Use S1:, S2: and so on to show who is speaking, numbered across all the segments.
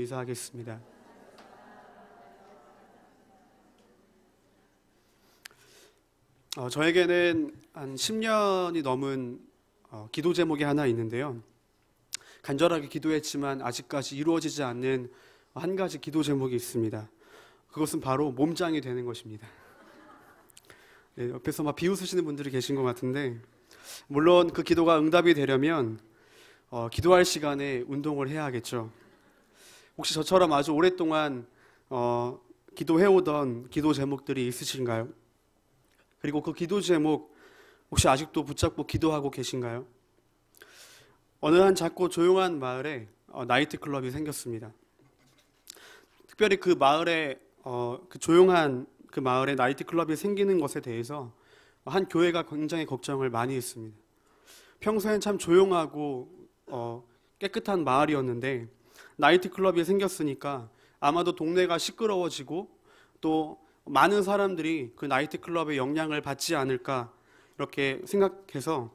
S1: 인사하겠습니다. 저에게는 한 10년이 넘은 기도 제목이 하나 있는데요. 간절하게 기도했지만 아직까지 이루어지지 않는 한 가지 기도 제목이 있습니다. 그것은 바로 몸짱이 되는 것입니다. 네, 옆에서 막 비웃으시는 분들이 계신 것 같은데, 물론 그 기도가 응답이 되려면 기도할 시간에 운동을 해야 하겠죠. 혹시 저처럼 아주 오랫동안 기도해오던 기도 제목들이 있으신가요? 그리고 그 기도 제목 혹시 아직도 붙잡고 기도하고 계신가요? 어느 한 작고 조용한 마을에 나이트클럽이 생겼습니다. 특별히 그 마을에 그 조용한 그 마을에 나이트클럽이 생기는 것에 대해서 한 교회가 굉장히 걱정을 많이 했습니다. 평소엔 참 조용하고 깨끗한 마을이었는데 나이트클럽이 생겼으니까 아마도 동네가 시끄러워지고 또 많은 사람들이 그 나이트클럽의 영향을 받지 않을까 이렇게 생각해서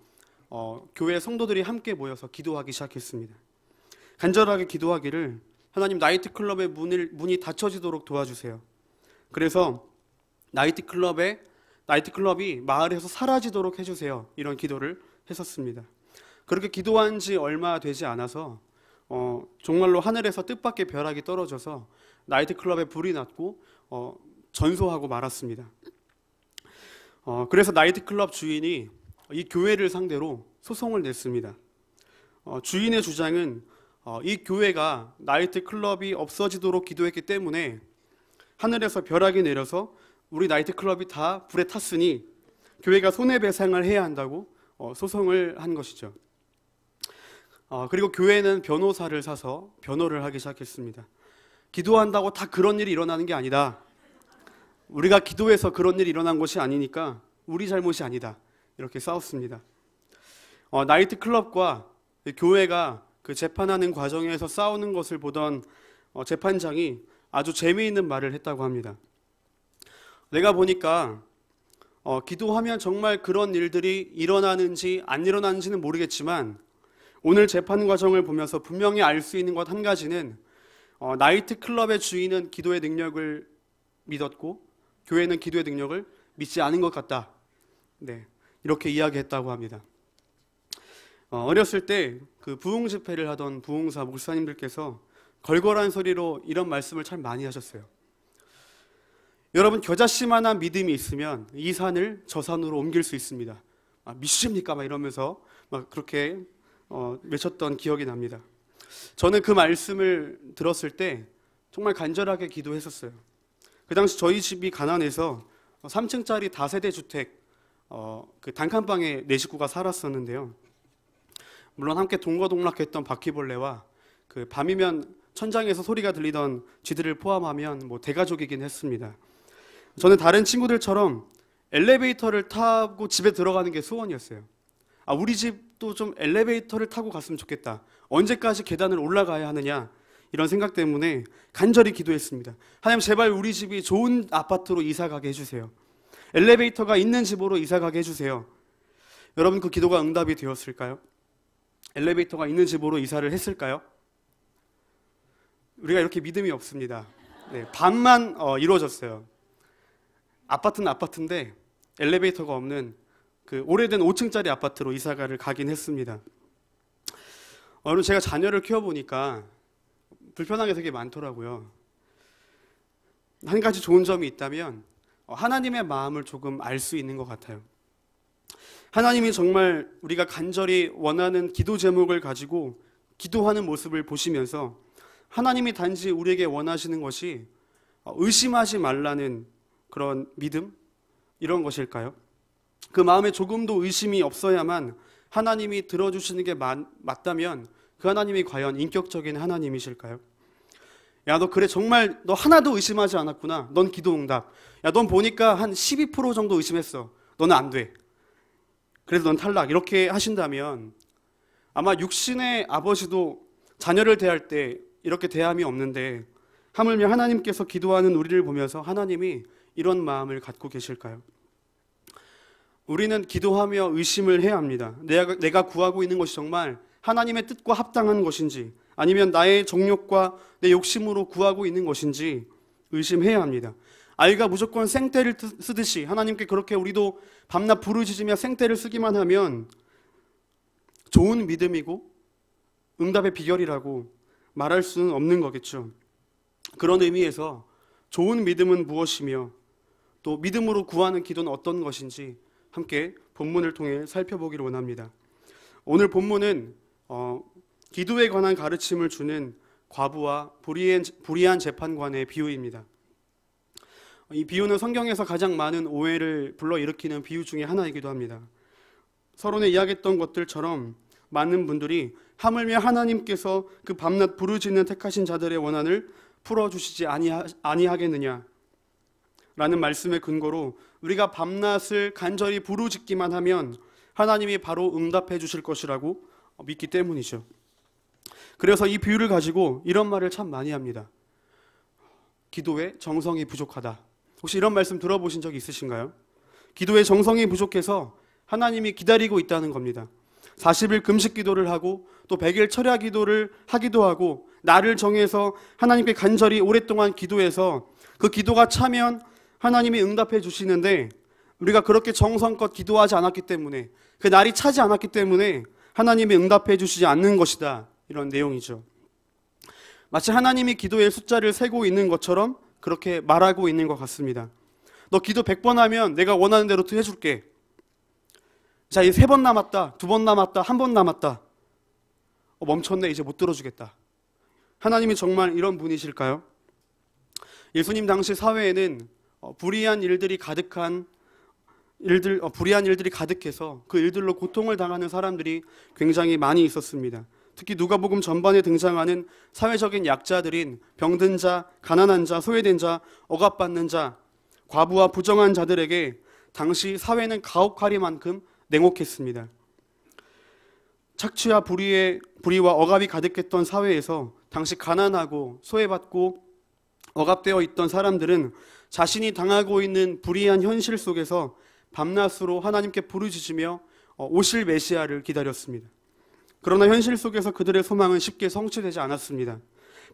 S1: 교회 성도들이 함께 모여서 기도하기 시작했습니다. 간절하게 기도하기를, 하나님 나이트클럽의 문이 닫혀지도록 도와주세요. 그래서 나이트클럽이 마을에서 사라지도록 해주세요. 이런 기도를 했었습니다. 그렇게 기도한 지 얼마 되지 않아서 정말로 하늘에서 뜻밖의 벼락이 떨어져서 나이트클럽에 불이 났고 전소하고 말았습니다. 그래서 나이트클럽 주인이 이 교회를 상대로 소송을 냈습니다. 주인의 주장은 이 교회가 나이트클럽이 없어지도록 기도했기 때문에 하늘에서 벼락이 내려서 우리 나이트클럽이 다 불에 탔으니 교회가 손해배상을 해야 한다고 소송을 한 것이죠. 그리고 교회는 변호사를 사서 변호를 하기 시작했습니다. 기도한다고 다 그런 일이 일어나는 게 아니다. 우리가 기도해서 그런 일이 일어난 것이 아니니까 우리 잘못이 아니다. 이렇게 싸웠습니다. 나이트클럽과 교회가 그 재판하는 과정에서 싸우는 것을 보던 재판장이 아주 재미있는 말을 했다고 합니다. 내가 보니까 기도하면 정말 그런 일들이 일어나는지 안 일어나는지는 모르겠지만 오늘 재판 과정을 보면서 분명히 알 수 있는 것 한 가지는 나이트클럽의 주인은 기도의 능력을 믿었고 교회는 기도의 능력을 믿지 않은 것 같다. 네, 이렇게 이야기했다고 합니다. 어렸을 때 그 부흥 집회를 하던 부흥사 목사님들께서 걸걸한 소리로 이런 말씀을 참 많이 하셨어요. 여러분, 겨자씨만한 믿음이 있으면 이 산을 저 산으로 옮길 수 있습니다. 믿으십니까? 막 이러면서 막 그렇게 외쳤던 기억이 납니다. 저는 그 말씀을 들었을 때 정말 간절하게 기도했었어요. 그 당시 저희 집이 가난해서 3층짜리 다세대 주택 그 단칸방에 네 식구가 살았었는데요. 물론 함께 동거동락했던 바퀴벌레와 그 밤이면 천장에서 소리가 들리던 쥐들을 포함하면 대가족이긴 했습니다. 저는 다른 친구들처럼 엘리베이터를 타고 집에 들어가는 게 소원이었어요. 우리 집도 좀 엘리베이터를 타고 갔으면 좋겠다. 언제까지 계단을 올라가야 하느냐, 이런 생각 때문에 간절히 기도했습니다. 하나님, 제발 우리 집이 좋은 아파트로 이사 가게 해주세요. 엘리베이터가 있는 집으로 이사 가게 해주세요. 여러분, 그 기도가 응답이 되었을까요? 엘리베이터가 있는 집으로 이사를 했을까요? 우리가 이렇게 믿음이 없습니다. 네, 반만 이루어졌어요. 아파트는 아파트인데 엘리베이터가 없는 그 오래된 5층짜리 아파트로 이사가를 가긴 했습니다. 여러분, 제가 자녀를 키워보니까 불편한 게 되게 많더라고요. 한 가지 좋은 점이 있다면 하나님의 마음을 조금 알 수 있는 것 같아요. 하나님이 정말 우리가 간절히 원하는 기도 제목을 가지고 기도하는 모습을 보시면서 하나님이 단지 우리에게 원하시는 것이 의심하지 말라는 그런 믿음? 이런 것일까요? 그 마음에 조금도 의심이 없어야만 하나님이 들어주시는 게 맞다면 그 하나님이 과연 인격적인 하나님이실까요? 야, 너 그래, 정말 너 하나도 의심하지 않았구나. 넌 기도 응답. 야, 넌 보니까 한 12% 정도 의심했어. 너는 안 돼. 그래서 넌 탈락. 이렇게 하신다면 아마 육신의 아버지도 자녀를 대할 때 이렇게 대함이 없는데 하물며 하나님께서 기도하는 우리를 보면서 하나님이 이런 마음을 갖고 계실까요? 우리는 기도하며 의심을 해야 합니다. 내가 구하고 있는 것이 정말 하나님의 뜻과 합당한 것인지 아니면 나의 정욕과 내 욕심으로 구하고 있는 것인지 의심해야 합니다. 아이가 무조건 생떼를 쓰듯이 하나님께 그렇게 우리도 밤낮 부르짖으며 생떼를 쓰기만 하면 좋은 믿음이고 응답의 비결이라고 말할 수는 없는 거겠죠. 그런 의미에서 좋은 믿음은 무엇이며 또 믿음으로 구하는 기도는 어떤 것인지 함께 본문을 통해 살펴보기를 원합니다. 오늘 본문은 기도에 관한 가르침을 주는 과부와 불의한 재판관의 비유입니다. 이 비유는 성경에서 가장 많은 오해를 불러일으키는 비유 중에 하나이기도 합니다. 서론에 이야기했던 것들처럼 많은 분들이 하물며 하나님께서 그 밤낮 부르짖는 택하신 자들의 원한을 풀어주시지 아니하겠느냐 라는 말씀의 근거로 우리가 밤낮을 간절히 부르짖기만 하면 하나님이 바로 응답해 주실 것이라고 믿기 때문이죠. 그래서 이 비유를 가지고 이런 말을 참 많이 합니다. 기도에 정성이 부족하다. 혹시 이런 말씀 들어보신 적 있으신가요? 기도에 정성이 부족해서 하나님이 기다리고 있다는 겁니다. 40일 금식 기도를 하고 또 100일 철야 기도를 하기도 하고 날을 정해서 하나님께 간절히 오랫동안 기도해서 그 기도가 차면 하나님이 응답해 주시는데 우리가 그렇게 정성껏 기도하지 않았기 때문에 그 날이 차지 않았기 때문에 하나님이 응답해 주시지 않는 것이다. 이런 내용이죠. 마치 하나님이 기도의 숫자를 세고 있는 것처럼 그렇게 말하고 있는 것 같습니다. 너 기도 100번 하면 내가 원하는 대로 해줄게. 자, 이제 3번 남았다, 2번 남았다, 1번 남았다. 멈췄네, 이제 못 들어주겠다. 하나님이 정말 이런 분이실까요? 예수님 당시 사회에는 불의한 일들이 가득해서 그 일들로 고통을 당하는 사람들이 굉장히 많이 있었습니다. 특히 누가복음 전반에 등장하는 사회적인 약자들인 병든 자, 가난한 자, 소외된 자, 억압받는 자, 과부와 부정한 자들에게 당시 사회는 가혹하리만큼 냉혹했습니다. 착취와 불의와 억압이 가득했던 사회에서 당시 가난하고 소외받고 억압되어 있던 사람들은 자신이 당하고 있는 불의한 현실 속에서 밤낮으로 하나님께 부르짖으며 오실 메시아를 기다렸습니다. 그러나 현실 속에서 그들의 소망은 쉽게 성취되지 않았습니다.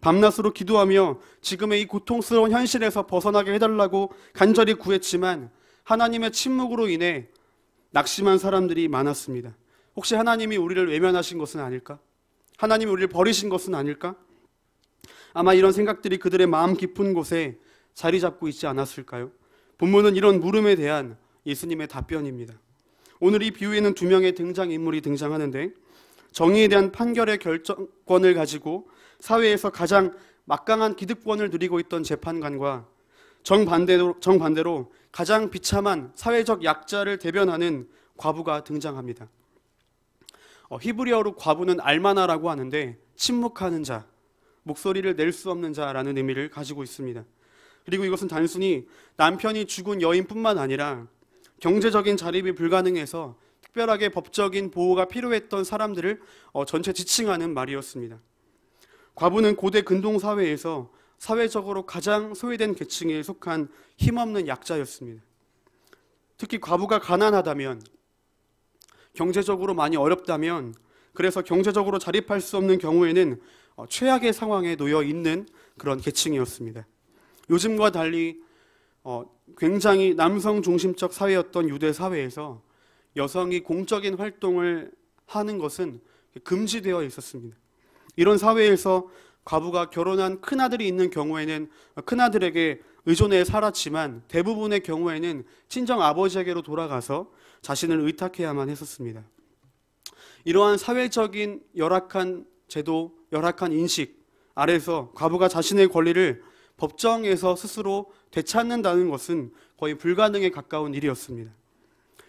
S1: 밤낮으로 기도하며 지금의 이 고통스러운 현실에서 벗어나게 해달라고 간절히 구했지만 하나님의 침묵으로 인해 낙심한 사람들이 많았습니다. 혹시 하나님이 우리를 외면하신 것은 아닐까? 하나님이 우리를 버리신 것은 아닐까? 아마 이런 생각들이 그들의 마음 깊은 곳에 자리 잡고 있지 않았을까요? 본문은 이런 물음에 대한 예수님의 답변입니다. 오늘 이 비유에는 2명의 등장인물이 등장하는데 정의에 대한 판결의 결정권을 가지고 사회에서 가장 막강한 기득권을 누리고 있던 재판관과 정반대로 가장 비참한 사회적 약자를 대변하는 과부가 등장합니다. 히브리어로 과부는 알마나라고 하는데 침묵하는 자, 목소리를 낼 수 없는 자라는 의미를 가지고 있습니다. 그리고 이것은 단순히 남편이 죽은 여인뿐만 아니라 경제적인 자립이 불가능해서 특별하게 법적인 보호가 필요했던 사람들을 전체 지칭하는 말이었습니다. 과부는 고대 근동사회에서 사회적으로 가장 소외된 계층에 속한 힘없는 약자였습니다. 특히 과부가 가난하다면, 경제적으로 많이 어렵다면, 그래서 경제적으로 자립할 수 없는 경우에는 최악의 상황에 놓여 있는 그런 계층이었습니다. 요즘과 달리 굉장히 남성 중심적 사회였던 유대 사회에서 여성이 공적인 활동을 하는 것은 금지되어 있었습니다. 이런 사회에서 과부가 결혼한 큰아들이 있는 경우에는 큰아들에게 의존해 살았지만 대부분의 경우에는 친정 아버지에게로 돌아가서 자신을 의탁해야만 했었습니다. 이러한 사회적인 열악한 제도, 열악한 인식 아래서 과부가 자신의 권리를 법정에서 스스로 되찾는다는 것은 거의 불가능에 가까운 일이었습니다.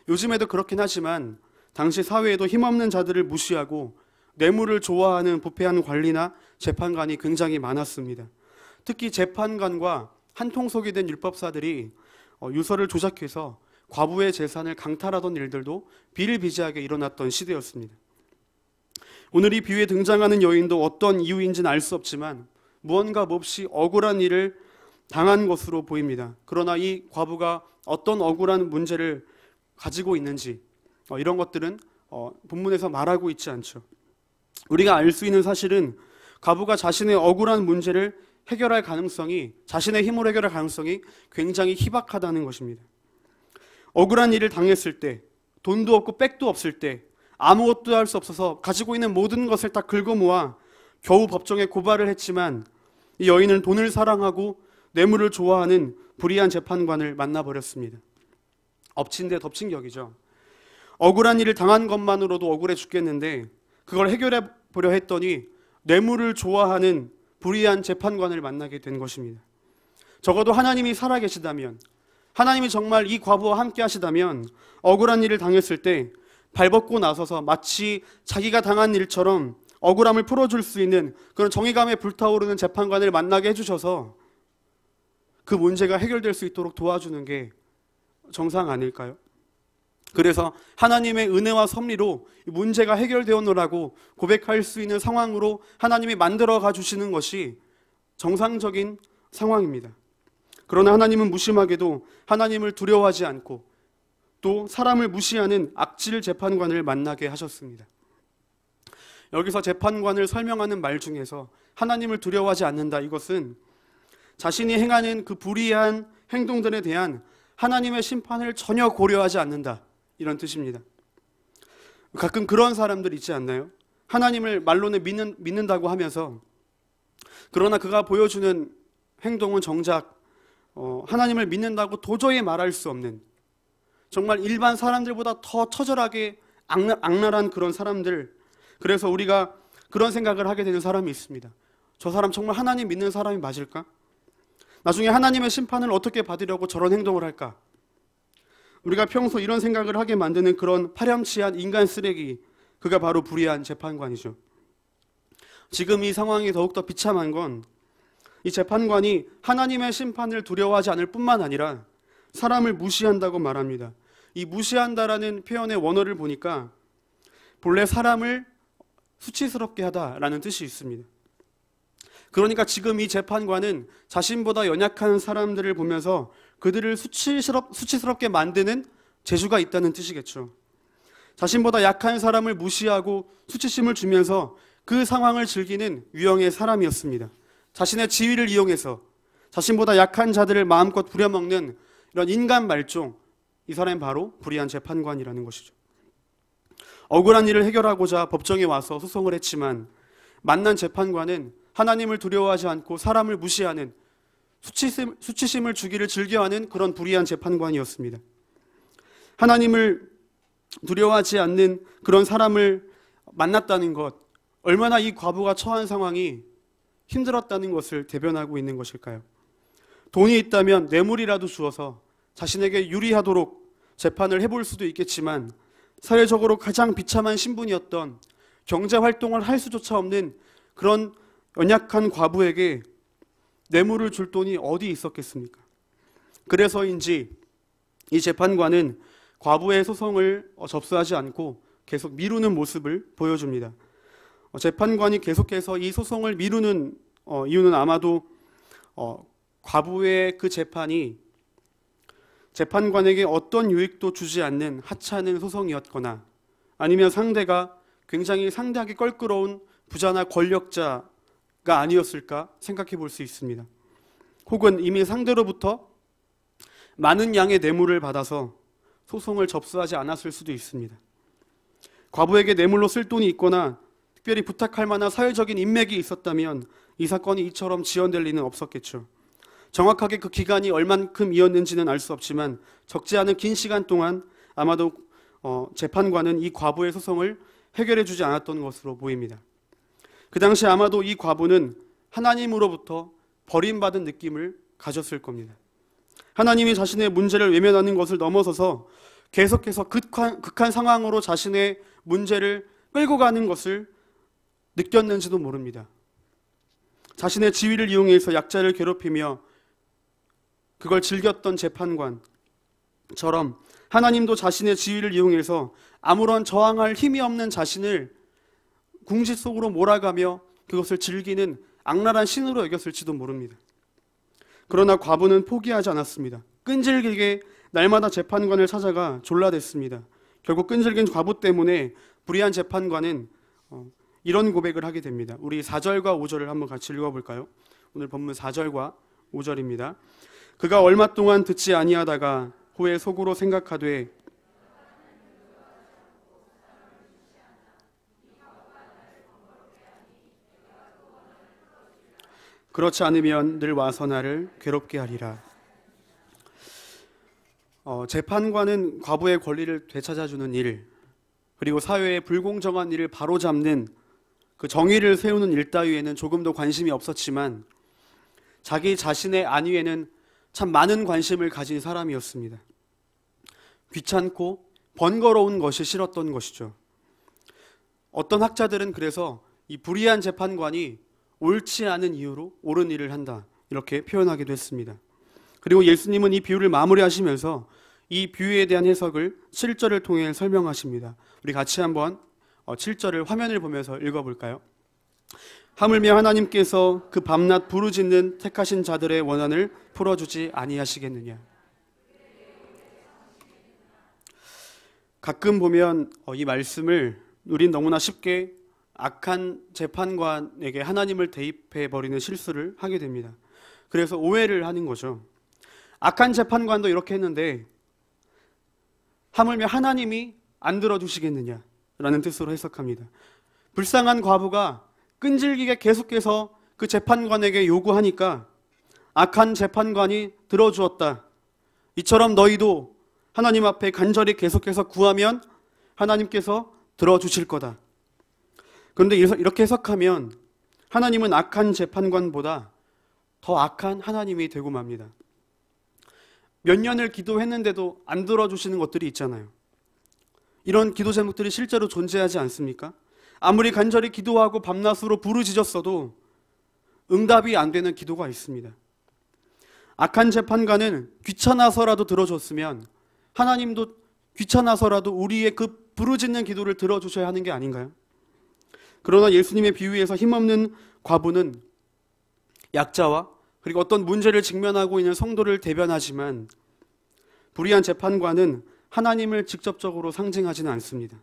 S1: 요즘에도 그렇긴 하지만 당시 사회에도 힘없는 자들을 무시하고 뇌물을 좋아하는 부패한 관리나 재판관이 굉장히 많았습니다. 특히 재판관과 한통속이 된 율법사들이 유서를 조작해서 과부의 재산을 강탈하던 일들도 비일비재하게 일어났던 시대였습니다. 오늘 이 비유에 등장하는 여인도 어떤 이유인지는 알 수 없지만 무언가 몹시 억울한 일을 당한 것으로 보입니다. 그러나 이 과부가 어떤 억울한 문제를 가지고 있는지 이런 것들은 본문에서 말하고 있지 않죠. 우리가 알 수 있는 사실은 과부가 자신의 억울한 문제를 해결할 가능성이, 자신의 힘으로 해결할 가능성이 굉장히 희박하다는 것입니다. 억울한 일을 당했을 때, 돈도 없고 백도 없을 때, 아무것도 할 수 없어서 가지고 있는 모든 것을 다 긁어모아 겨우 법정에 고발을 했지만, 이 여인은 돈을 사랑하고 뇌물을 좋아하는 불의한 재판관을 만나버렸습니다. 엎친 데 덮친 격이죠. 억울한 일을 당한 것만으로도 억울해 죽겠는데 그걸 해결해 보려 했더니 뇌물을 좋아하는 불의한 재판관을 만나게 된 것입니다. 적어도 하나님이 살아계시다면, 하나님이 정말 이 과부와 함께 하시다면 억울한 일을 당했을 때 발벗고 나서서 마치 자기가 당한 일처럼 억울함을 풀어줄 수 있는 그런 정의감에 불타오르는 재판관을 만나게 해주셔서 그 문제가 해결될 수 있도록 도와주는 게 정상 아닐까요? 그래서 하나님의 은혜와 섭리로 문제가 해결되었노라고 고백할 수 있는 상황으로 하나님이 만들어가 주시는 것이 정상적인 상황입니다. 그러나 하나님은 무심하게도 하나님을 두려워하지 않고 또 사람을 무시하는 악질 재판관을 만나게 하셨습니다. 여기서 재판관을 설명하는 말 중에서 하나님을 두려워하지 않는다, 이것은 자신이 행하는 그 불의한 행동들에 대한 하나님의 심판을 전혀 고려하지 않는다, 이런 뜻입니다. 가끔 그런 사람들 있지 않나요? 하나님을 말로는 믿는다고 하면서 그러나 그가 보여주는 행동은 정작 하나님을 믿는다고 도저히 말할 수 없는, 정말 일반 사람들보다 더 처절하게 악랄한 그런 사람들. 그래서 우리가 그런 생각을 하게 되는 사람이 있습니다. 저 사람 정말 하나님 믿는 사람이 맞을까? 나중에 하나님의 심판을 어떻게 받으려고 저런 행동을 할까? 우리가 평소 이런 생각을 하게 만드는 그런 파렴치한 인간 쓰레기, 그가 바로 불의한 재판관이죠. 지금 이 상황이 더욱더 비참한 건 이 재판관이 하나님의 심판을 두려워하지 않을 뿐만 아니라 사람을 무시한다고 말합니다. 이 무시한다라는 표현의 원어를 보니까 본래 사람을 수치스럽게 하다라는 뜻이 있습니다. 그러니까 지금 이 재판관은 자신보다 연약한 사람들을 보면서 그들을 수치스럽게 만드는 재주가 있다는 뜻이겠죠. 자신보다 약한 사람을 무시하고 수치심을 주면서 그 상황을 즐기는 유형의 사람이었습니다. 자신의 지위를 이용해서 자신보다 약한 자들을 마음껏 부려먹는 이런 인간 말종, 이 사람이 바로 불의한 재판관이라는 것이죠. 억울한 일을 해결하고자 법정에 와서 소송을 했지만 만난 재판관은 하나님을 두려워하지 않고 사람을 무시하는, 수치심을 주기를 즐겨하는 그런 불의한 재판관이었습니다. 하나님을 두려워하지 않는 그런 사람을 만났다는 것, 얼마나 이 과부가 처한 상황이 힘들었다는 것을 대변하고 있는 것일까요? 돈이 있다면 뇌물이라도 주어서 자신에게 유리하도록 재판을 해볼 수도 있겠지만 사회적으로 가장 비참한 신분이었던 경제활동을 할 수조차 없는 그런 연약한 과부에게 뇌물을 줄 돈이 어디 있었겠습니까? 그래서인지 이 재판관은 과부의 소송을 접수하지 않고 계속 미루는 모습을 보여줍니다. 재판관이 계속해서 이 소송을 미루는 이유는 아마도 과부의 그 재판이 재판관에게 어떤 유익도 주지 않는 하찮은 소송이었거나 아니면 상대가 굉장히 상대하기 껄끄러운 부자나 권력자가 아니었을까 생각해 볼 수 있습니다. 혹은 이미 상대로부터 많은 양의 뇌물을 받아서 소송을 접수하지 않았을 수도 있습니다. 과부에게 뇌물로 쓸 돈이 있거나 특별히 부탁할 만한 사회적인 인맥이 있었다면 이 사건이 이처럼 지연될 리는 없었겠죠. 정확하게 그 기간이 얼만큼이었는지는 알 수 없지만 적지 않은 긴 시간 동안 아마도 재판관은 이 과부의 소송을 해결해 주지 않았던 것으로 보입니다. 그 당시 아마도 이 과부는 하나님으로부터 버림받은 느낌을 가졌을 겁니다. 하나님이 자신의 문제를 외면하는 것을 넘어서서 계속해서 극한 상황으로 자신의 문제를 끌고 가는 것을 느꼈는지도 모릅니다. 자신의 지위를 이용해서 약자를 괴롭히며 그걸 즐겼던 재판관처럼 하나님도 자신의 지위를 이용해서 아무런 저항할 힘이 없는 자신을 궁지 속으로 몰아가며 그것을 즐기는 악랄한 신으로 여겼을지도 모릅니다. 그러나 과부는 포기하지 않았습니다. 끈질기게 날마다 재판관을 찾아가 졸라댔습니다. 결국 끈질긴 과부 때문에 불의한 재판관은 이런 고백을 하게 됩니다. 우리 4절과 5절을 한번 같이 읽어볼까요? 오늘 본문 4절과 5절입니다. 그가 얼마 동안 듣지 아니하다가 후에 속으로 생각하되 그렇지 않으면 늘 와서 나를 괴롭게 하리라. 재판관은 과부의 권리를 되찾아주는 일, 그리고 사회의 불공정한 일을 바로잡는 그 정의를 세우는 일 따위에는 조금도 관심이 없었지만 자기 자신의 안위에는 참 많은 관심을 가진 사람이었습니다. 귀찮고 번거로운 것이 싫었던 것이죠. 어떤 학자들은 그래서 이 불의한 재판관이 옳지 않은 이유로 옳은 일을 한다, 이렇게 표현하기도 했습니다. 그리고 예수님은 이 비유를 마무리하시면서 이 비유에 대한 해석을 7절을 통해 설명하십니다. 우리 같이 한번 7절을 화면을 보면서 읽어볼까요? 하물며 하나님께서 그 밤낮 부르짖는 택하신 자들의 원한을 풀어주지 아니하시겠느냐. 가끔 보면 이 말씀을 우린 너무나 쉽게 악한 재판관에게 하나님을 대입해버리는 실수를 하게 됩니다. 그래서 오해를 하는 거죠. 악한 재판관도 이렇게 했는데 하물며 하나님이 안 들어주시겠느냐라는 뜻으로 해석합니다. 불쌍한 과부가 끈질기게 계속해서 그 재판관에게 요구하니까 악한 재판관이 들어주었다. 이처럼 너희도 하나님 앞에 간절히 계속해서 구하면 하나님께서 들어주실 거다. 그런데 이렇게 해석하면 하나님은 악한 재판관보다 더 악한 하나님이 되고 맙니다. 몇 년을 기도했는데도 안 들어주시는 것들이 있잖아요. 이런 기도 제목들이 실제로 존재하지 않습니까? 아무리 간절히 기도하고 밤낮으로 부르짖었어도 응답이 안 되는 기도가 있습니다. 악한 재판관은 귀찮아서라도 들어줬으면 하나님도 귀찮아서라도 우리의 그 부르짖는 기도를 들어주셔야 하는 게 아닌가요? 그러나 예수님의 비유에서 힘없는 과부는 약자와 그리고 어떤 문제를 직면하고 있는 성도를 대변하지만 불의한 재판관은 하나님을 직접적으로 상징하지는 않습니다.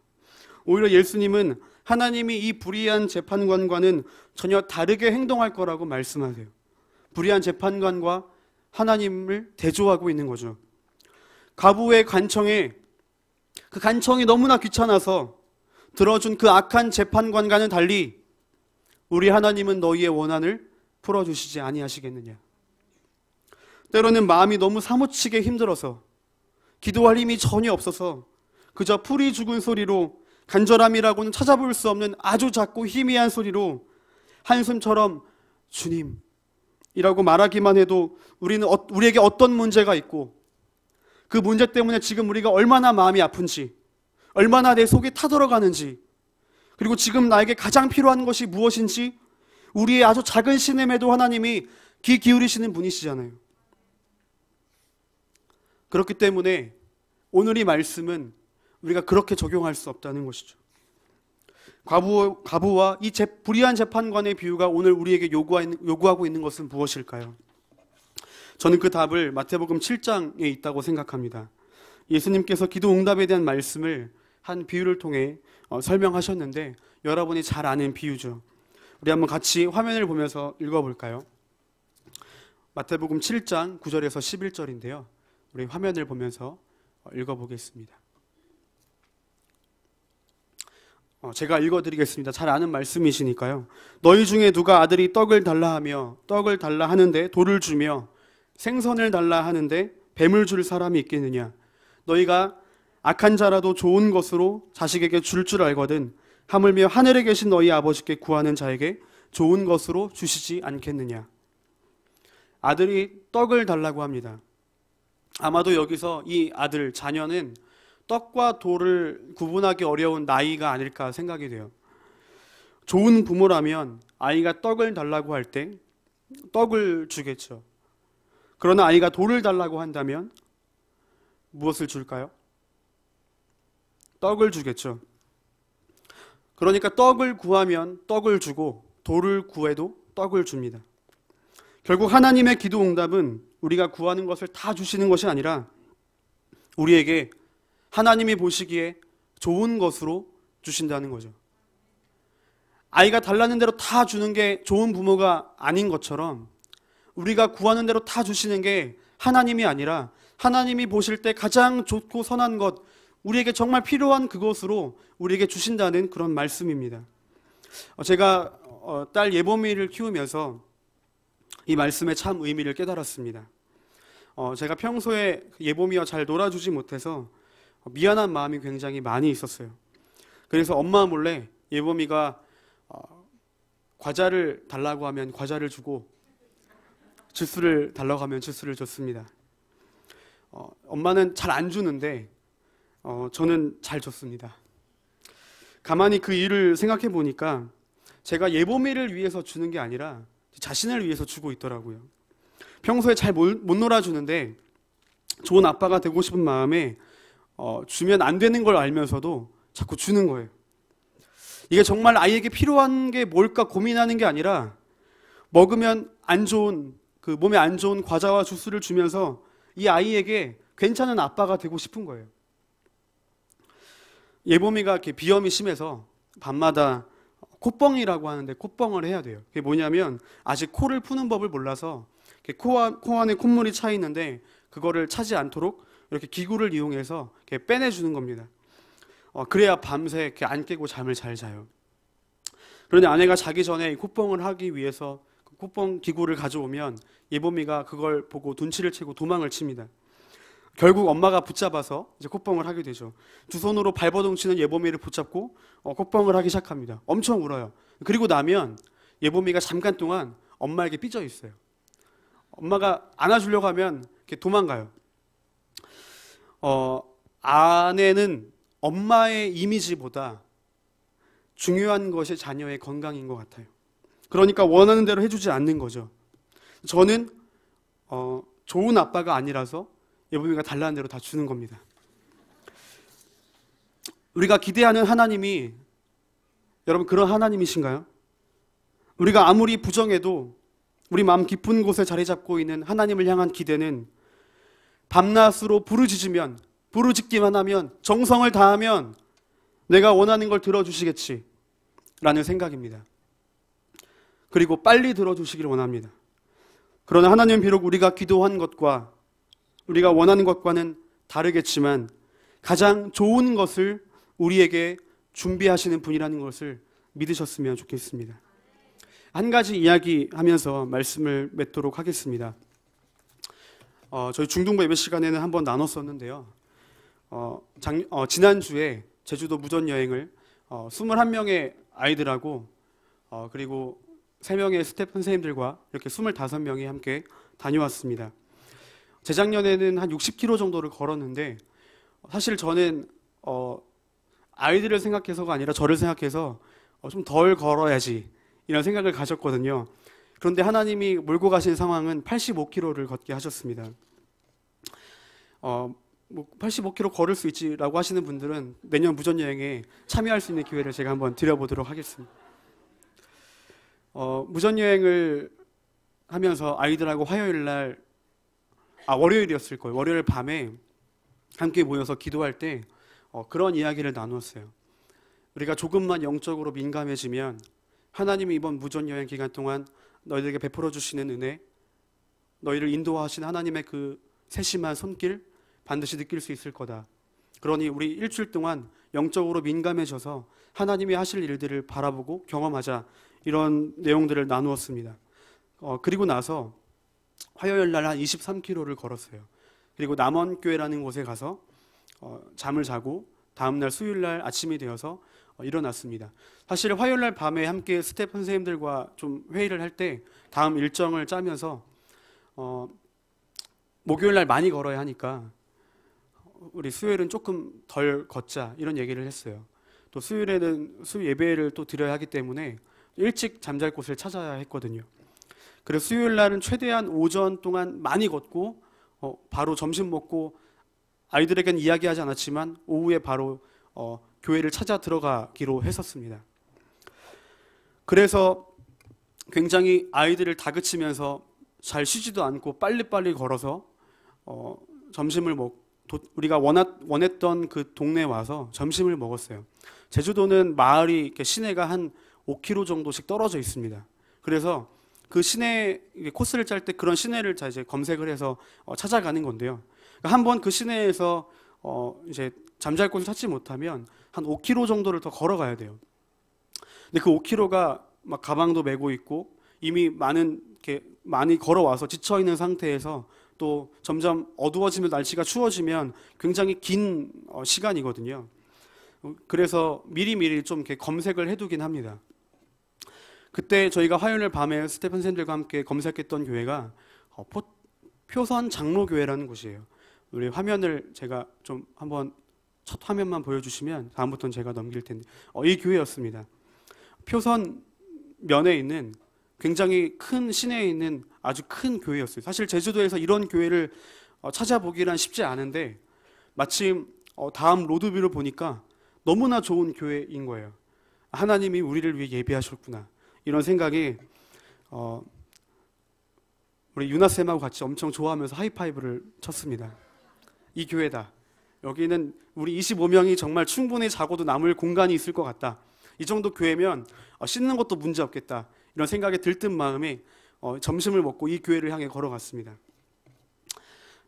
S1: 오히려 예수님은 하나님이 이 불의한 재판관과는 전혀 다르게 행동할 거라고 말씀하세요. 불의한 재판관과 하나님을 대조하고 있는 거죠. 과부의 간청에 그 간청이 너무나 귀찮아서 들어준 그 악한 재판관과는 달리 우리 하나님은 너희의 원한을 풀어주시지 아니하시겠느냐. 때로는 마음이 너무 사무치게 힘들어서 기도할 힘이 전혀 없어서 그저 풀이 죽은 소리로 간절함이라고는 찾아볼 수 없는 아주 작고 희미한 소리로 한숨처럼 주님이라고 말하기만 해도 우리에게 어떤 문제가 있고 그 문제 때문에 지금 우리가 얼마나 마음이 아픈지, 얼마나 내 속이 타들어가는지, 그리고 지금 나에게 가장 필요한 것이 무엇인지 우리의 아주 작은 신음에도 하나님이 귀 기울이시는 분이시잖아요. 그렇기 때문에 오늘 이 말씀은 우리가 그렇게 적용할 수 없다는 것이죠. 과부와 이 불의한 재판관의 비유가 오늘 우리에게 요구하고 있는 것은 무엇일까요? 저는 그 답을 마태복음 7장에 있다고 생각합니다. 예수님께서 기도 응답에 대한 말씀을 한 비유를 통해 설명하셨는데 여러분이 잘 아는 비유죠. 우리 한번 같이 화면을 보면서 읽어볼까요? 마태복음 7장 9절에서 11절인데요. 우리 화면을 보면서 읽어보겠습니다. 제가 읽어드리겠습니다. 잘 아는 말씀이시니까요. 너희 중에 누가 아들이 떡을 달라 하며 떡을 달라 하는데 돌을 주며 생선을 달라 하는데 뱀을 줄 사람이 있겠느냐. 너희가 악한 자라도 좋은 것으로 자식에게 줄 알거든 하물며 하늘에 계신 너희 아버지께 구하는 자에게 좋은 것으로 주시지 않겠느냐. 아들이 떡을 달라고 합니다. 아마도 여기서 이 아들, 자녀는 떡과 돌을 구분하기 어려운 나이가 아닐까 생각이 돼요. 좋은 부모라면 아이가 떡을 달라고 할 때 떡을 주겠죠. 그러나 아이가 돌을 달라고 한다면 무엇을 줄까요? 떡을 주겠죠. 그러니까 떡을 구하면 떡을 주고 돌을 구해도 떡을 줍니다. 결국 하나님의 기도 응답은 우리가 구하는 것을 다 주시는 것이 아니라 우리에게 하나님이 보시기에 좋은 것으로 주신다는 거죠. 아이가 달라는 대로 다 주는 게 좋은 부모가 아닌 것처럼 우리가 구하는 대로 다 주시는 게 하나님이 아니라 하나님이 보실 때 가장 좋고 선한 것, 우리에게 정말 필요한 그것으로 우리에게 주신다는 그런 말씀입니다. 제가 딸 예범이를 키우면서 이 말씀의 참 의미를 깨달았습니다. 제가 평소에 예범이와 잘 놀아주지 못해서 미안한 마음이 굉장히 많이 있었어요. 그래서 엄마 몰래 예범이가 과자를 달라고 하면 과자를 주고 주스를 달라고 하면 주스를 줬습니다. 엄마는 잘 안 주는데 저는 잘 줬습니다. 가만히 그 일을 생각해 보니까 제가 예범이를 위해서 주는 게 아니라 자신을 위해서 주고 있더라고요. 평소에 잘 못 놀아주는데 좋은 아빠가 되고 싶은 마음에 주면 안 되는 걸 알면서도 자꾸 주는 거예요. 이게 정말 아이에게 필요한 게 뭘까 고민하는 게 아니라 먹으면 안 좋은 몸에 안 좋은 과자와 주스를 주면서 이 아이에게 괜찮은 아빠가 되고 싶은 거예요. 예범이가 이렇게 비염이 심해서 밤마다 콧뻥이라고 하는데 콧뻥을 해야 돼요. 그게 뭐냐면 아직 코를 푸는 법을 몰라서 코 안에 콧물이 차 있는데 그거를 차지 않도록 이렇게 기구를 이용해서 이렇게 빼내주는 겁니다. 그래야 밤새 이렇게 안 깨고 잠을 잘 자요. 그런데 아내가 자기 전에 이 콧뻥을 하기 위해서 콧뻥 기구를 가져오면 예범이가 그걸 보고 눈치를 채고 도망을 칩니다. 결국 엄마가 붙잡아서 이제 콧뻥을 하게 되죠. 두 손으로 발버둥 치는 예범이를 붙잡고 콧뻥을 하기 시작합니다. 엄청 울어요. 그리고 나면 예범이가 잠깐 동안 엄마에게 삐져 있어요. 엄마가 안아주려고 하면 이렇게 도망가요. 아내는 엄마의 이미지보다 중요한 것이 자녀의 건강인 것 같아요. 그러니까 원하는 대로 해주지 않는 거죠. 저는 좋은 아빠가 아니라서 예범이가 달라는 대로 다 주는 겁니다. 우리가 기대하는 하나님이 여러분 그런 하나님이신가요? 우리가 아무리 부정해도 우리 마음 깊은 곳에 자리 잡고 있는 하나님을 향한 기대는 밤낮으로 부르짖으면, 부르짖기만 하면, 정성을 다하면 내가 원하는 걸 들어주시겠지 라는 생각입니다. 그리고 빨리 들어주시기를 원합니다. 그러나 하나님은 비록 우리가 기도한 것과 우리가 원하는 것과는 다르겠지만 가장 좋은 것을 우리에게 준비하시는 분이라는 것을 믿으셨으면 좋겠습니다. 한 가지 이야기하면서 말씀을 맺도록 하겠습니다. 저희 중등부 예배 시간에는 한번 나눴었는데요. 지난주에 제주도 무전여행을 21명의 아이들하고 그리고 3명의 스태프 선생님들과 이렇게 25명이 함께 다녀왔습니다. 재작년에는 한 60km 정도를 걸었는데 사실 저는 아이들을 생각해서가 아니라 저를 생각해서 좀 덜 걸어야지 이런 생각을 가졌거든요. 그런데 하나님이 몰고 가신 상황은 85km를 걷게 하셨습니다. 85km 걸을 수 있지라고 하시는 분들은 내년 무전여행에 참여할 수 있는 기회를 제가 한번 드려보도록 하겠습니다. 무전여행을 하면서 아이들하고 월요일이었을 거예요. 월요일 밤에 함께 모여서 기도할 때 그런 이야기를 나누었어요. 우리가 조금만 영적으로 민감해지면 하나님이 이번 무전여행 기간 동안 너희들에게 베풀어 주시는 은혜, 너희를 인도하시는 하나님의 그 세심한 손길 반드시 느낄 수 있을 거다. 그러니 우리 일주일 동안 영적으로 민감해져서 하나님이 하실 일들을 바라보고 경험하자, 이런 내용들을 나누었습니다. 그리고 나서 화요일 날 한 23km를 걸었어요. 그리고 남원교회라는 곳에 가서 잠을 자고 다음날 수요일 날 아침이 되어서 일어났습니다. 사실 화요일 날 밤에 함께 스태프 선생님들과 좀 회의를 할 때 다음 일정을 짜면서 목요일 날 많이 걸어야 하니까 우리 수요일은 조금 덜 걷자 이런 얘기를 했어요. 또 수요일에는 수요 예배를 또 드려야 하기 때문에 일찍 잠잘 곳을 찾아야 했거든요. 그래서 수요일 날은 최대한 오전 동안 많이 걷고 바로 점심 먹고 아이들에게는 이야기하지 않았지만 오후에 바로 교회를 찾아 들어가기로 했었습니다. 그래서 굉장히 아이들을 다그치면서 잘 쉬지도 않고 빨리빨리 걸어서 점심을 우리가 원했던 그 동네에 와서 점심을 먹었어요. 제주도는 마을이 이렇게 시내가 한 5km 정도씩 떨어져 있습니다. 그래서 그 시내 코스를 짤 때 그런 시내를 이제 검색을 해서 찾아가는 건데요. 한번 그 시내에서 이제 잠잘 곳을 찾지 못하면 한 5km 정도를 더 걸어가야 돼요. 근데 그 5km가 막 가방도 메고 있고 이미 많이 걸어와서 지쳐 있는 상태에서 또 점점 어두워지면 날씨가 추워지면 굉장히 긴 시간이거든요. 그래서 미리미리 좀 이렇게 검색을 해두긴 합니다. 그때 저희가 화요일 밤에 스테픈 쌤들과 함께 검색했던 교회가 표선 장로교회라는 곳이에요. 우리 화면을 제가 좀 한번 첫 화면만 보여주시면 다음부터는 제가 넘길 텐데 이 교회였습니다. 표선 면에 있는 굉장히 큰 시내에 있는 아주 큰 교회였어요. 사실 제주도에서 이런 교회를 찾아보기란 쉽지 않은데 마침 다음 로드뷰를 보니까 너무나 좋은 교회인 거예요. 하나님이 우리를 위해 예비하셨구나 이런 생각이 우리 유나쌤하고 같이 엄청 좋아하면서 하이파이브를 쳤습니다. 이 교회다. 여기는 우리 25명이 정말 충분히 자고도 남을 공간이 있을 것 같다. 이 정도 교회면 씻는 것도 문제 없겠다. 이런 생각이 들뜬 마음에 점심을 먹고 이 교회를 향해 걸어갔습니다.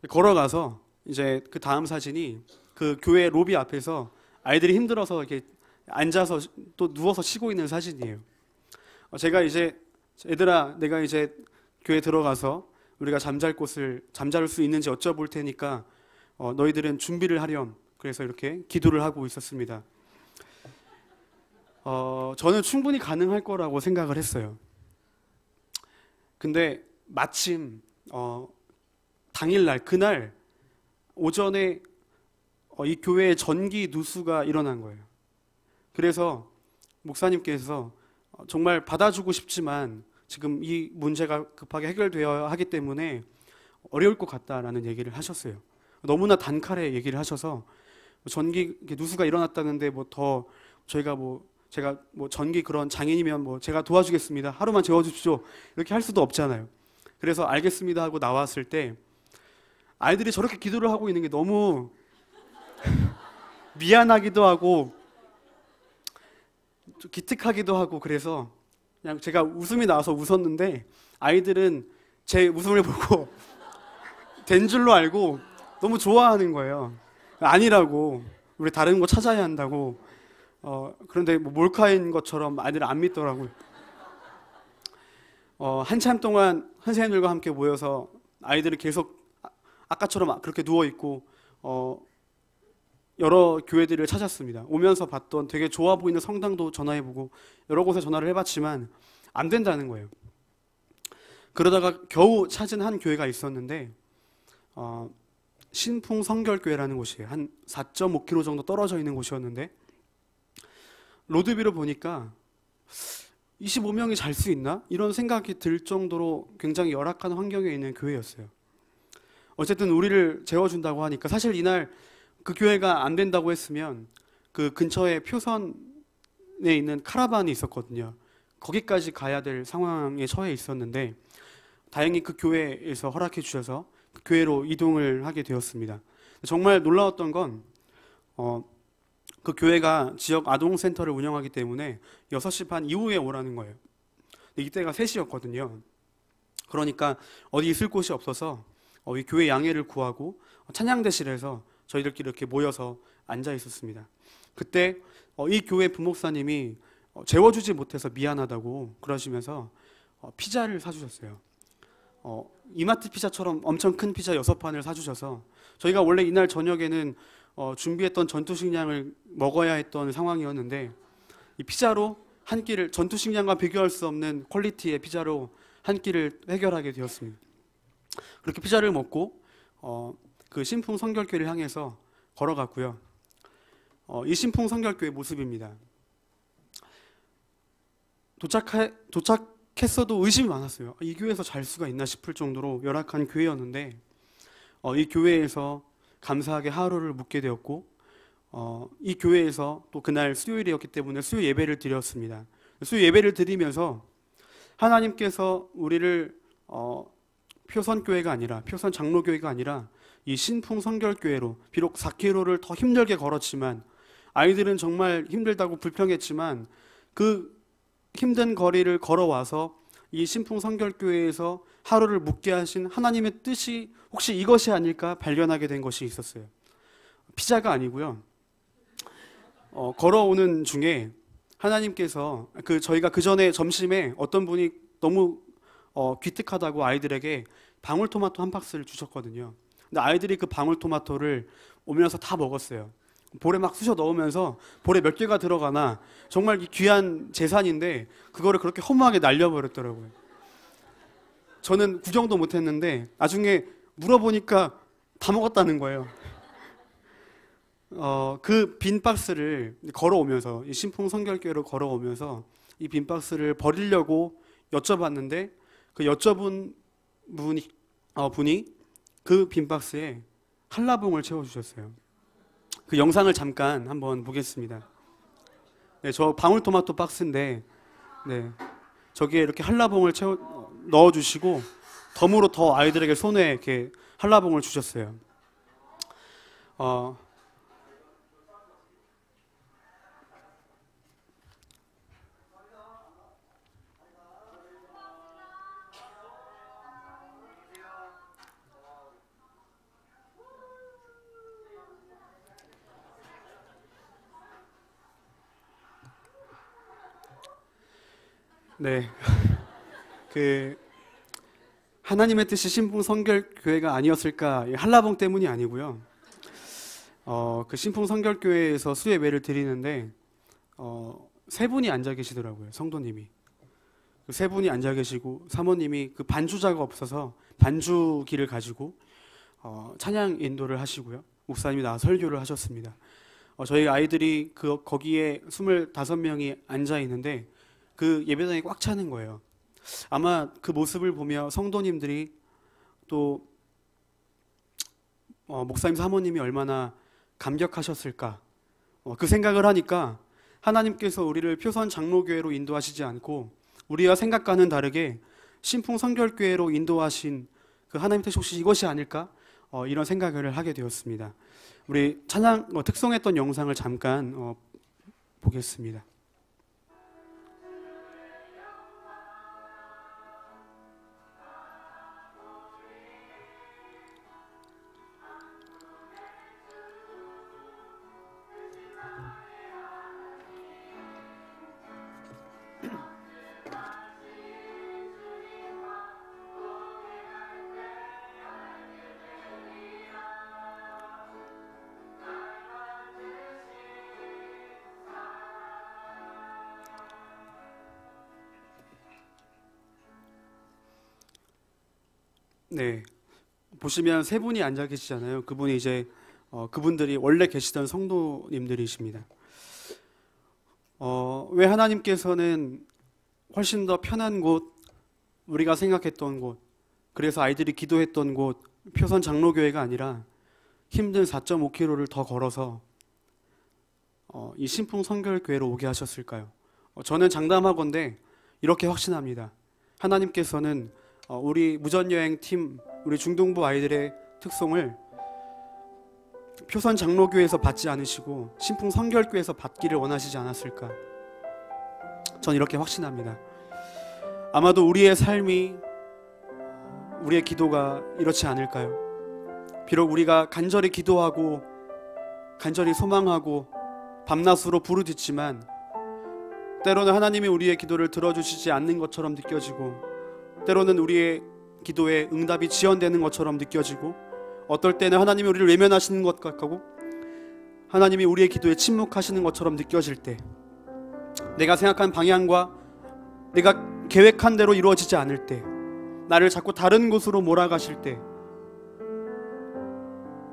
S1: 걸어가서 이제 그 다음 사진이 그 교회 로비 앞에서 아이들이 힘들어서 이렇게 앉아서 또 누워서 쉬고 있는 사진이에요. 제가 이제 얘들아 내가 이제 교회 들어가서 우리가 잠잘 수 있는지 여쭤볼 테니까 너희들은 준비를 하렴. 그래서 이렇게 기도를 하고 있었습니다. 저는 충분히 가능할 거라고 생각을 했어요. 근데 마침 당일날 그날 오전에 이 교회에 전기 누수가 일어난 거예요. 그래서 목사님께서 정말 받아주고 싶지만 지금 이 문제가 급하게 해결되어야 하기 때문에 어려울 것 같다라는 얘기를 하셨어요. 너무나 단칼에 얘기를 하셔서 전기 누수가 일어났다는데 제가 전기 그런 장인이면 제가 도와주겠습니다. 하루만 재워주십시오. 이렇게 할 수도 없잖아요. 그래서 알겠습니다 하고 나왔을 때 아이들이 저렇게 기도를 하고 있는 게 너무 미안하기도 하고 좀 기특하기도 하고 그래서 그냥 제가 웃음이 나와서 웃었는데 아이들은 제 웃음을 보고 된 줄로 알고 너무 좋아하는 거예요. 아니라고 우리 다른 거 찾아야 한다고 그런데 몰카인 것처럼 아이들은 안 믿더라고요. 한참 동안 선생님들과 함께 모여서 아이들이 계속 아까처럼 그렇게 누워있고 여러 교회들을 찾았습니다. 오면서 봤던 되게 좋아 보이는 성당도 전화해보고 여러 곳에 전화를 해봤지만 안 된다는 거예요. 그러다가 겨우 찾은 한 교회가 있었는데 신풍 성결교회라는 곳이에요. 한 4.5km 정도 떨어져 있는 곳이었는데 로드뷰를 보니까 25명이 잘 수 있나? 이런 생각이 들 정도로 굉장히 열악한 환경에 있는 교회였어요. 어쨌든 우리를 재워준다고 하니까 사실 이날 그 교회가 안 된다고 했으면 그 근처에 표선에 있는 카라반이 있었거든요. 거기까지 가야 될 상황에 처해 있었는데 다행히 그 교회에서 허락해 주셔서 그 교회로 이동을 하게 되었습니다. 정말 놀라웠던 건 그 교회가 지역 아동센터를 운영하기 때문에 6시 반 이후에 오라는 거예요. 이때가 3시였거든요. 그러니까 어디 있을 곳이 없어서 이 교회 양해를 구하고 찬양대실에서 저희들끼리 이렇게 모여서 앉아 있었습니다. 그때 이 교회 부목사님이 재워주지 못해서 미안하다고 그러시면서 피자를 사주셨어요. 이마트 피자처럼 엄청 큰 피자 6판을 사주셔서 저희가 원래 이날 저녁에는 준비했던 전투식량을 먹어야 했던 상황이었는데 이 피자로 한 끼를 전투식량과 비교할 수 없는 퀄리티의 피자로 한 끼를 해결하게 되었습니다. 그렇게 피자를 먹고 그 신풍 성결교회를 향해서 걸어갔고요. 이 신풍 성결교회 모습입니다. 도착했어도 의심이 많았어요. 이 교회에서 잘 수가 있나 싶을 정도로 열악한 교회였는데 이 교회에서 감사하게 하루를 묵게 되었고 이 교회에서 또 그날 수요일이었기 때문에 수요 예배를 드렸습니다. 수요 예배를 드리면서 하나님께서 우리를 표선교회가 아니라 표선 장로교회가 아니라 이 신풍 성결교회로 비록 4km를 더 힘들게 걸었지만 아이들은 정말 힘들다고 불평했지만 그 힘든 거리를 걸어와서 이 신풍성결교회에서 하루를 묵게 하신 하나님의 뜻이 혹시 이것이 아닐까 발견하게 된 것이 있었어요. 피자가 아니고요. 걸어오는 중에 하나님께서 저희가 그 전에 점심에 어떤 분이 너무 기특하다고 아이들에게 방울토마토 한 박스를 주셨거든요. 근데 아이들이 그 방울토마토를 오면서 다 먹었어요. 볼에 막 쑤셔 넣으면서 볼에 몇 개가 들어가나 정말 귀한 재산인데 그거를 그렇게 허무하게 날려버렸더라고요. 저는 구경도 못했는데 나중에 물어보니까 다 먹었다는 거예요. 그 빈 박스를 걸어오면서 이 신풍성결교회로 걸어오면서 이 빈 박스를 버리려고 여쭤봤는데 그 여쭤본 분이 그 빈 박스에 한라봉을 채워주셨어요. 그 영상을 잠깐 한번 보겠습니다. 네, 저 방울토마토 박스인데 네, 저기에 이렇게 한라봉을 넣어주시고 덤으로 더 아이들에게 손에 이렇게 한라봉을 주셨어요. 네, 하나님의 뜻이 신풍성결교회가 아니었을까? 한라봉 때문이 아니고요. 그 신풍성결교회에서 수요 예배를 드리는데 세 분이 앉아 계시더라고요. 성도님이 세 분이 앉아 계시고 사모님이 그 반주자가 없어서 반주기를 가지고 찬양 인도를 하시고요. 목사님이 나와 설교를 하셨습니다. 저희 아이들이 거기에 25명이 앉아 있는데 그 예배당이 꽉 차는 거예요. 아마 그 모습을 보며 성도님들이 또 목사님 사모님이 얼마나 감격하셨을까 그 생각을 하니까 하나님께서 우리를 표선 장로교회로 인도하시지 않고 우리가 생각과는 다르게 신풍성결교회로 인도하신 그 하나님 뜻이 혹시 이것이 아닐까 이런 생각을 하게 되었습니다. 우리 찬양 특송했던 영상을 잠깐 보겠습니다. 네, 보시면 세 분이 앉아 계시잖아요. 그분이 이제 그분들이 원래 계시던 성도님들이십니다. 왜 하나님께서는 훨씬 더 편한 곳, 우리가 생각했던 곳, 그래서 아이들이 기도했던 곳, 표선 장로교회가 아니라 힘든 4.5km를 더 걸어서 이 신풍성결교회로 오게 하셨을까요? 저는 장담하건대 이렇게 확신합니다. 하나님께서는 우리 무전여행팀, 우리 중동부 아이들의 특송을 표선 장로교회에서 받지 않으시고 신풍성결교회에서 받기를 원하시지 않았을까? 전 이렇게 확신합니다. 아마도 우리의 삶이, 우리의 기도가 이렇지 않을까요? 비록 우리가 간절히 기도하고 간절히 소망하고 밤낮으로 부르짖지만 때로는 하나님이 우리의 기도를 들어주시지 않는 것처럼 느껴지고 때로는 우리의 기도에 응답이 지연되는 것처럼 느껴지고 어떨 때는 하나님이 우리를 외면하시는 것 같고 하나님이 우리의 기도에 침묵하시는 것처럼 느껴질 때 내가 생각한 방향과 내가 계획한 대로 이루어지지 않을 때 나를 자꾸 다른 곳으로 몰아가실 때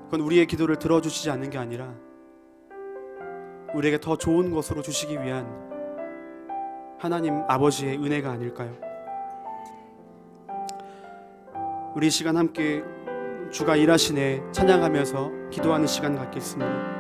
S1: 그건 우리의 기도를 들어주시지 않는 게 아니라 우리에게 더 좋은 것으로 주시기 위한 하나님 아버지의 은혜가 아닐까요? 우리 시간 함께 주가 일하시네 찬양하면서 기도하는 시간 갖겠습니다.